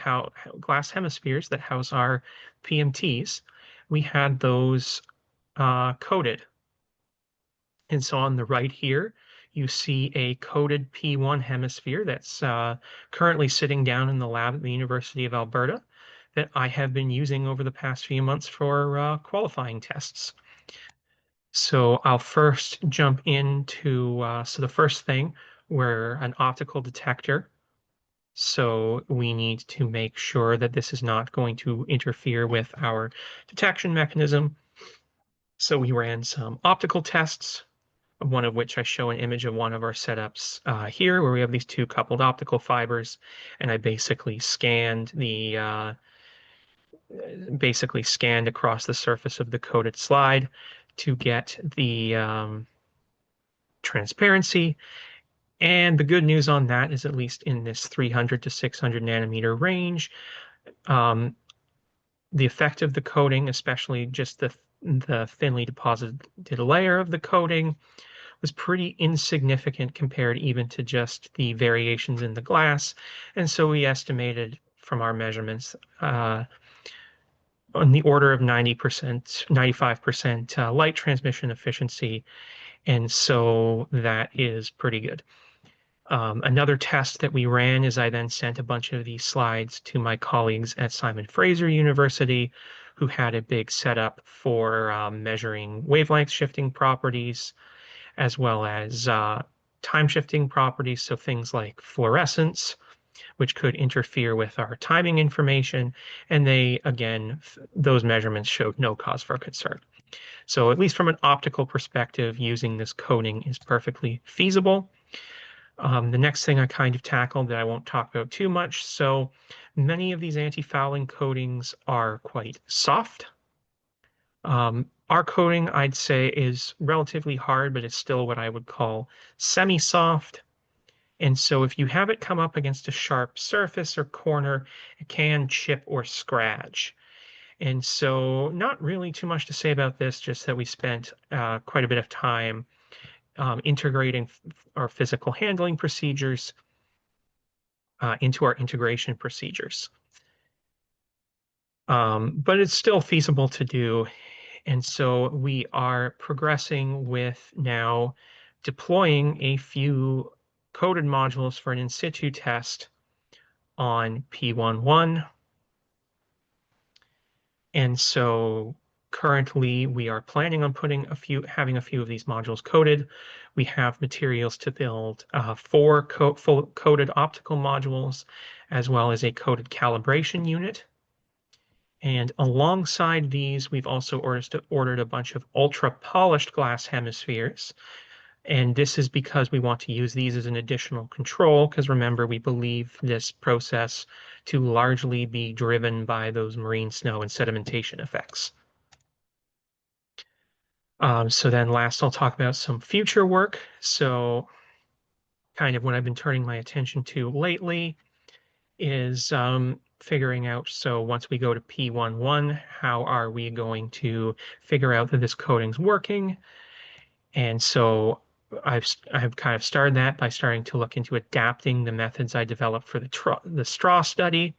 glass hemispheres that house our PMTs. We had those coated. And so on the right here, you see a coated P1 hemisphere that's currently sitting down in the lab at the University of Alberta that I have been using over the past few months for qualifying tests. So I'll first jump into, so the first thing, we're an optical detector. So we need to make sure that this is not going to interfere with our detection mechanism. So we ran some optical tests, one of which I show an image of one of our setups here, where we have these two coupled optical fibers, and I basically scanned across the surface of the coated slide to get the transparency. And the good news on that is, at least in this 300 to 600 nanometer range, the effect of the coating, especially just the thinly deposited layer of the coating, was pretty insignificant compared even to just the variations in the glass. And so we estimated from our measurements on the order of 90%, 95% light transmission efficiency. And so that is pretty good. Another test that we ran is I then sent a bunch of these slides to my colleagues at Simon Fraser University, who had a big setup for measuring wavelength shifting properties, as well as time shifting properties, so things like fluorescence, which could interfere with our timing information. And those measurements showed no cause for concern. So at least from an optical perspective, using this coating is perfectly feasible. The next thing I kind of tackled that I won't talk about too much. So many of these anti-fouling coatings are quite soft. Our coating, I'd say, is relatively hard, but it's still what I would call semi-soft. And so if you have it come up against a sharp surface or corner, it can chip or scratch. And so not really too much to say about this, just that we spent quite a bit of time integrating our physical handling procedures into our integration procedures. But it's still feasible to do. And so we are progressing with now deploying a few coded modules for an in situ test on P11. And so Currently, we are planning on having a few of these modules coded. We have materials to build 4 full coded optical modules, as well as a coded calibration unit. And alongside these, we've also ordered a bunch of ultra polished glass hemispheres. And this is because we want to use these as an additional control, because remember, we believe this process to largely be driven by those marine snow and sedimentation effects. So then last, I'll talk about some future work. So kind of what I've been turning my attention to lately is figuring out, so once we go to P11, how are we going to figure out that this coding's working? And so I've kind of started that by starting to look into adapting the methods I developed for the straw study.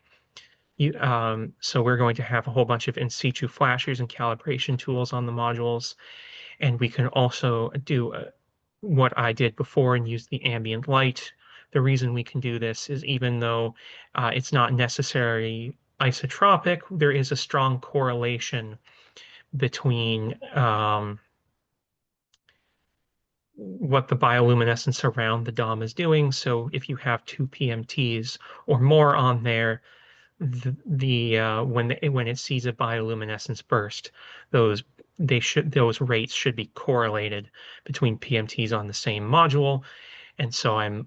So we're going to have a whole bunch of in situ flashers and calibration tools on the modules. And we can also do what I did before and use the ambient light. The reason we can do this is even though it's not necessarily isotropic, there is a strong correlation between what the bioluminescence around the DOM is doing. So if you have 2 PMTs or more on there, when it sees a bioluminescence burst, those rates should be correlated between PMTs on the same module. And so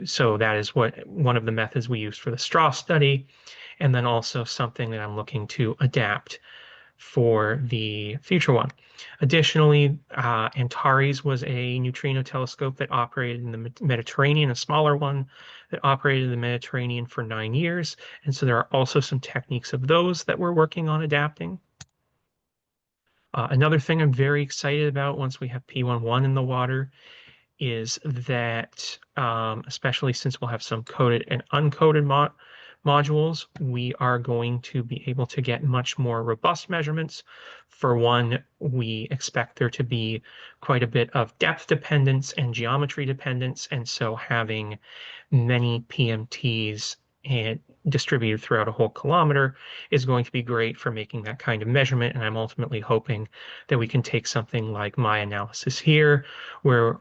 so that is one of the methods we used for the straw study, and then also something that I'm looking to adapt for the future one. Additionally, Antares was a neutrino telescope that operated in the Mediterranean, a smaller one that operated in the Mediterranean for 9 years. And so there are also some techniques of those that we're working on adapting. Another thing I'm very excited about once we have P11 in the water is that, especially since we'll have some coded and uncoded modules, we are going to be able to get much more robust measurements. For one, we expect there to be quite a bit of depth dependence and geometry dependence, and so having many PMTs and distributed throughout a whole kilometer is going to be great for making that kind of measurement. And I'm ultimately hoping that we can take something like my analysis here, where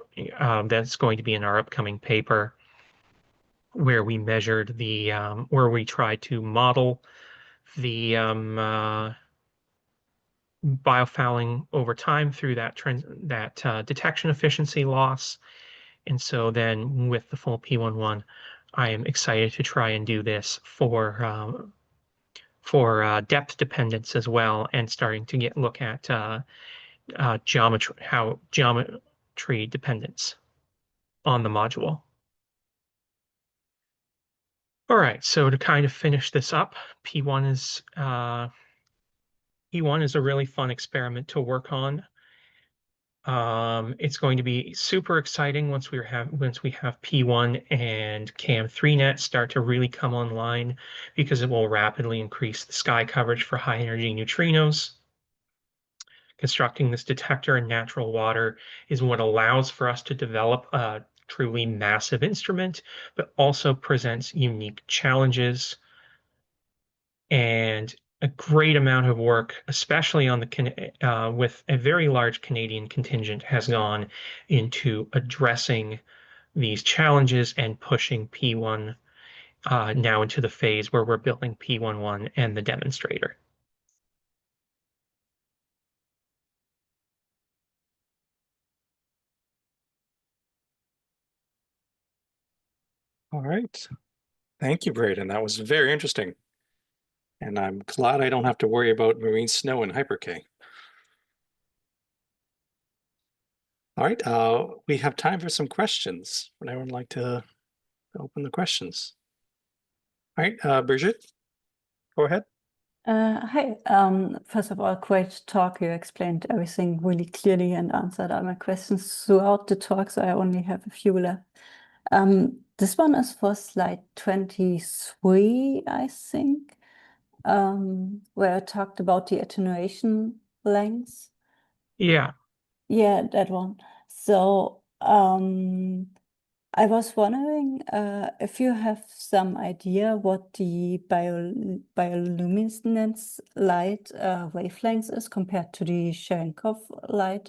that's going to be in our upcoming paper, where we measured where we tried to model the biofouling over time through that detection efficiency loss. And so then with the full P11, I am excited to try and do this for depth dependence as well, and starting to look at geometry dependence on the module. All right, so to kind of finish this up, P1 is a really fun experiment to work on. It's going to be super exciting once we have P1 and CAM3net start to really come online, because it will rapidly increase the sky coverage for high energy neutrinos. Constructing this detector in natural water is what allows for us to develop a truly massive instrument, but also presents unique challenges. And a great amount of work, especially on with a very large Canadian contingent, has gone into addressing these challenges and pushing P1 now into the phase where we're building P11 and the demonstrator. All right. Thank you, Braeden. That was very interesting. And I'm glad I don't have to worry about marine snow in Hyper-K. All right, we have time for some questions. Would anyone like to open the questions? All right, Brigitte, go ahead. Hi. First of all, great talk. You explained everything really clearly and answered all my questions throughout the talk, so I only have a few left. This one is for slide 23, I think, where I talked about the attenuation lengths. Yeah. Yeah, that one. So I was wondering if you have some idea what the bioluminescence light wavelengths is compared to the Cherenkov light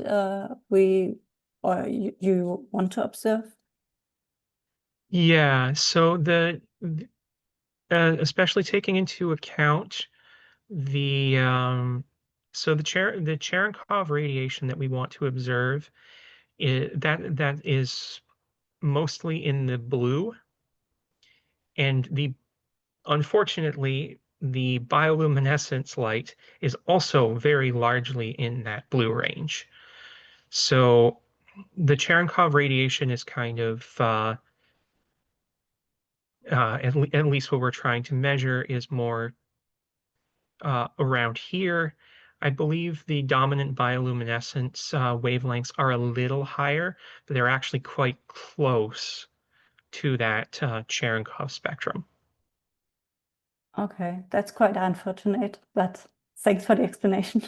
you want to observe? Yeah, so especially taking into account the the Cherenkov radiation that we want to observe, that is mostly in the blue, and unfortunately the bioluminescence light is also very largely in that blue range. So the Cherenkov radiation is kind of at least what we're trying to measure is more around here. I believe the dominant bioluminescence wavelengths are a little higher, but they're actually quite close to that Cherenkov spectrum. Okay, that's quite unfortunate, but thanks for the explanation.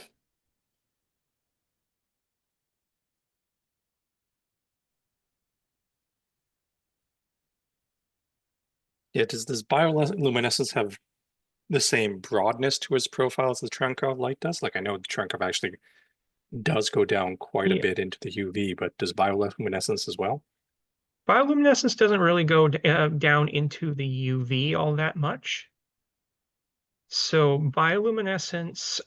Yeah, does this bioluminescence have the same broadness to its profile as the Cherenkov light does? Like I know the Cherenkov actually does go down quite a Yeah. bit into the UV, but does bioluminescence as well? Bioluminescence doesn't really go down into the UV all that much. So bioluminescence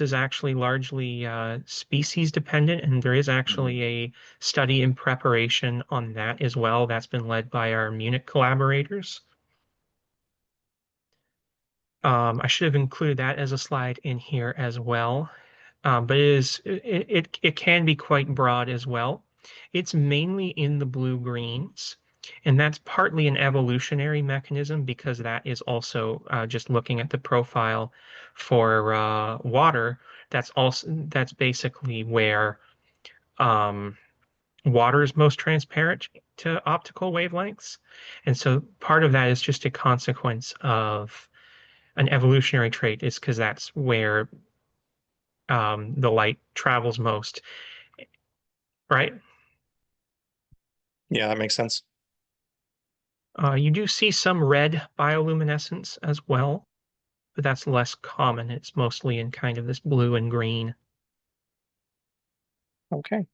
is actually largely species dependent, and there is actually a study in preparation on that as well. That's been led by our Munich collaborators. I should have included that as a slide in here as well. But it can be quite broad as well. It's mainly in the blue-greens, and that's partly an evolutionary mechanism because that is also just looking at the profile for water. That's basically where water is most transparent to optical wavelengths, and so part of that is just a consequence of an evolutionary trait, is because that's where the light travels most, right? Yeah, that makes sense. You do see some red bioluminescence as well, but that's less common. It's mostly in kind of this blue and green. Okay.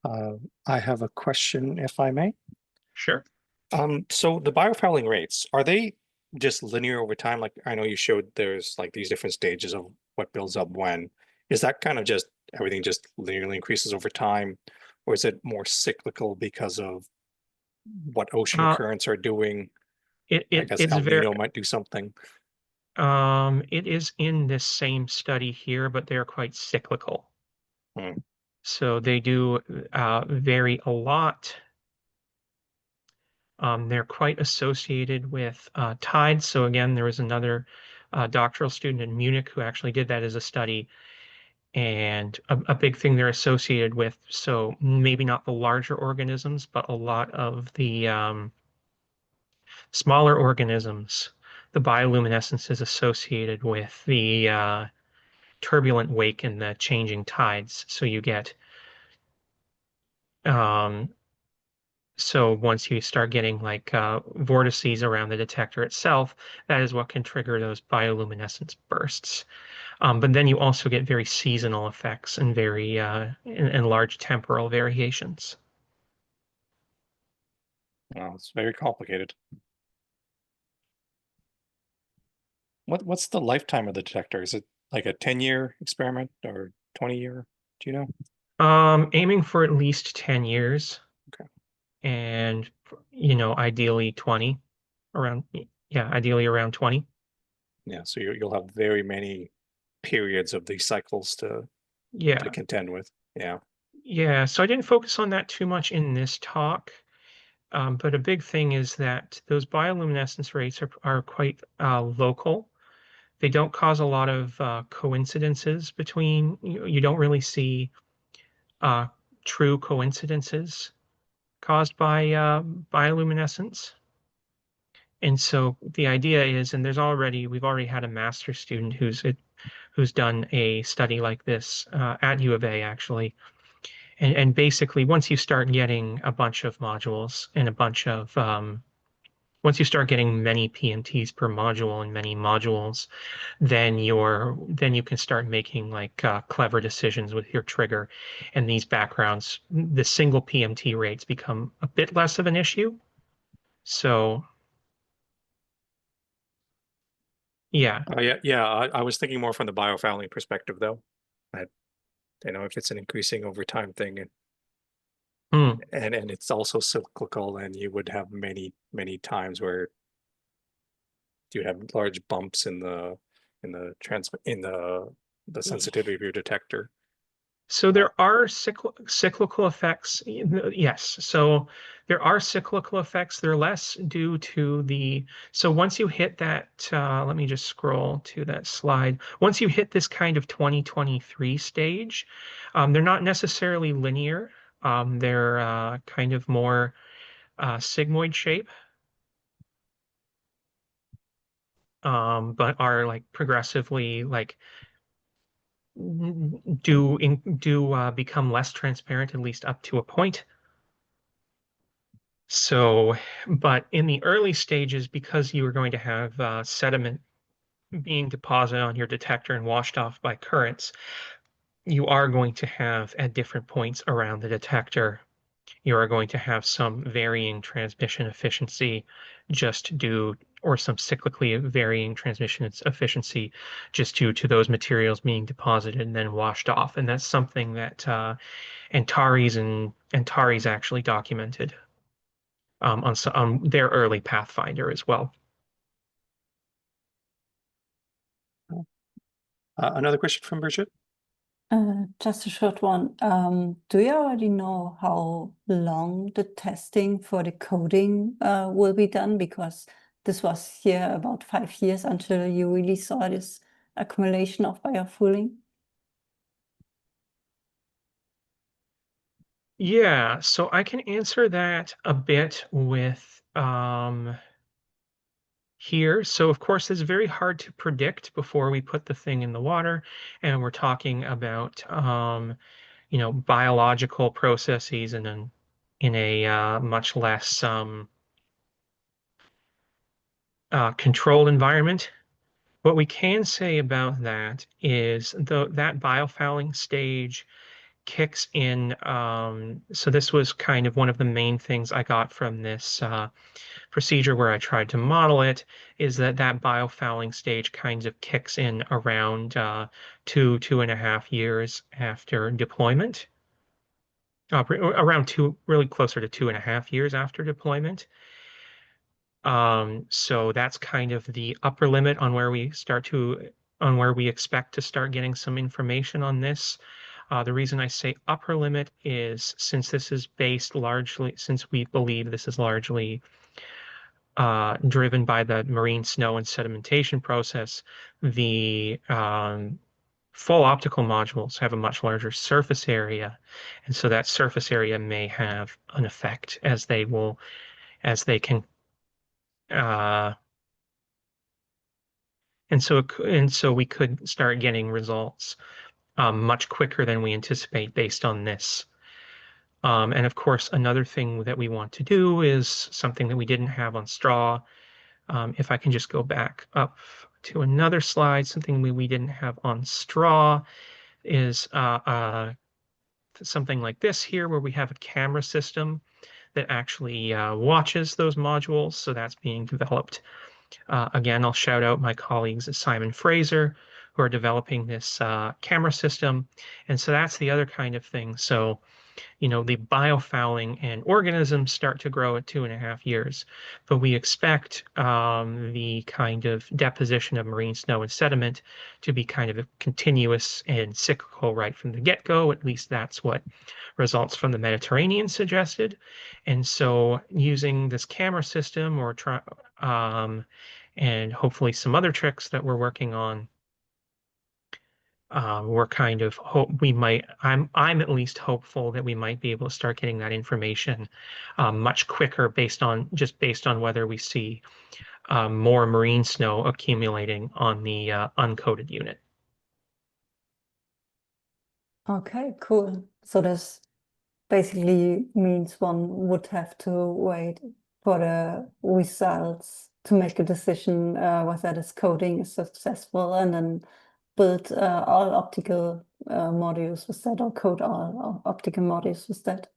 I have a question, if I may. Sure. So the biofouling rates, are they just linear over time? Like I know you showed there's like these different stages of what builds up when. Is that kind of just everything just linearly increases over time, or is it more cyclical because of what ocean Uh, currents are doing? I guess it's El very Nino might do something. it is in this same study here, but they're quite cyclical. Hmm. So they do vary a lot. They're quite associated with tides. So again, there was another doctoral student in Munich who actually did that as a study. And a big thing they're associated with, so maybe not the larger organisms, but a lot of the smaller organisms, the bioluminescence is associated with the turbulent wake and the changing tides. So you get um, so once you start getting like vortices around the detector itself, that is what can trigger those bioluminescence bursts. But then you also get very seasonal effects and very and large temporal variations. Well, it's very complicated. What's the lifetime of the detector? Is it like a 10-year experiment or 20-year? Do you know? Aiming for at least 10 years Okay. and, ideally 20 around, yeah, ideally around 20. Yeah, so you'll have very many periods of these cycles to Yeah. contend with. Yeah. Yeah. So I didn't focus on that too much in this talk. But a big thing is that those bioluminescence rates are quite local. They don't cause a lot of coincidences between, you don't really see uh, true coincidences caused by bioluminescence. And so the idea is, and we've already had a master student who's done a study like this at UofA actually, And basically, once you start getting a bunch of modules and a bunch of once you start getting many PMTs per module and many modules, then you can start making like clever decisions with your trigger. And these backgrounds, the single PMT rates become a bit less of an issue. So yeah. I was thinking more from the biofouling perspective, though. I if it's an increasing over time thing, Hmm. and it's also cyclical, and you would have many times where you have large bumps in the sensitivity of your detector. So there are cyclical effects. Yes. So there are cyclical effects. They're less due to so once you hit that, let me just scroll to that slide. Once you hit this kind of 2023 stage, they're not necessarily linear. They're kind of more sigmoid shape, but are like progressively like become less transparent, at least up to a point. So, but in the early stages, because you are going to have sediment being deposited on your detector and washed off by currents, you are going to have at different points around the detector, you are going to have some varying transmission efficiency or some cyclically varying transmission efficiency just due to those materials being deposited and then washed off. And that's something that Antares actually documented on their early Pathfinder as well. Another question from Bridget. Just a short one. Do you already know how long the testing for the coding will be done? Because this was here about 5 years until you really saw this accumulation of biofouling. Yeah, so I can answer that a bit with here. So of course, it's very hard to predict before we put the thing in the water, and we're talking about biological processes in a much less controlled environment. What we can say about that is that biofouling stage kicks in. So this was kind of one of the main things I got from this procedure where I tried to model it, is that biofouling stage kind of kicks in around 2.5 years after deployment. Around really closer to 2.5 years after deployment. So that's kind of the upper limit on where we expect to start getting some information on this. The reason I say upper limit is since we believe this is largely driven by the marine snow and sedimentation process, the full optical modules have a much larger surface area, and so that surface area may have an effect as they can and so we could start getting results much quicker than we anticipate based on this. And of course, another thing that we want to do is something that we didn't have on straw. If I can just go back up to another slide, something we didn't have on straw is something like this here, where we have a camera system that actually watches those modules. So that's being developed. Again, I'll shout out my colleagues at Simon Fraser, who are developing this camera system. And so that's the other kind of thing. So the biofouling and organisms start to grow at 2.5 years, but we expect the kind of deposition of marine snow and sediment to be kind of a continuous and cyclical right from the get-go. At least that's what results from the Mediterranean suggested. And so using this camera system and hopefully some other tricks that we're working on, we're kind of I'm at least hopeful that we might be able to start getting that information much quicker based on whether we see more marine snow accumulating on the uncoated unit. Okay, cool. So there's basically means one would have to wait for the results to make a decision whether this coding is successful, and then build all optical modules with that, or code all optical modules with that.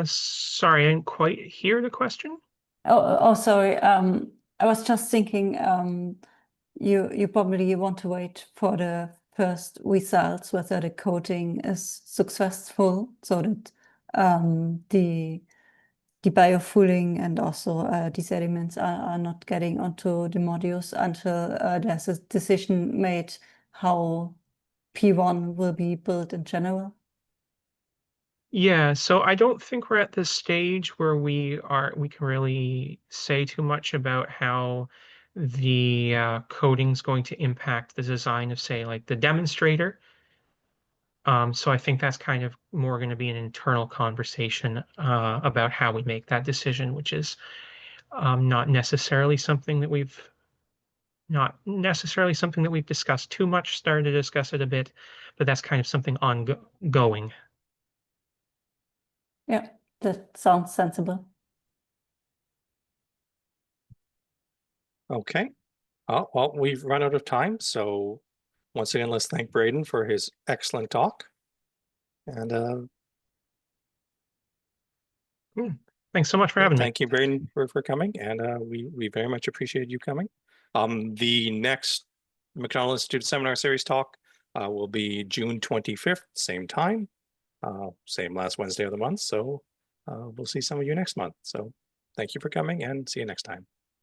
Sorry, I didn't quite hear the question. Oh, sorry. I was just thinking, you probably want to wait for the first results, whether the coding is successful, so that the biofouling and also these elements are not getting onto the modules until there's a decision made how P1 will be built in general. Yeah, so I don't think we're at this stage where we can really say too much about how the coding's going to impact the design of, say, like the demonstrator. So I think that's kind of more going to be an internal conversation about how we make that decision, which is not necessarily something that we've discussed too much. Started to discuss it a bit, but that's kind of something ongoing. Yeah, that sounds sensible. Okay. Well, we've run out of time. So once again, let's thank Braeden for his excellent talk. And Thanks so much for having me. thank you, Braeden, for coming. And we very much appreciate you coming. The next McDonald Institute Seminar Series talk will be June 25th, same time, same last Wednesday of the month. So we'll see some of you next month. So thank you for coming, and see you next time.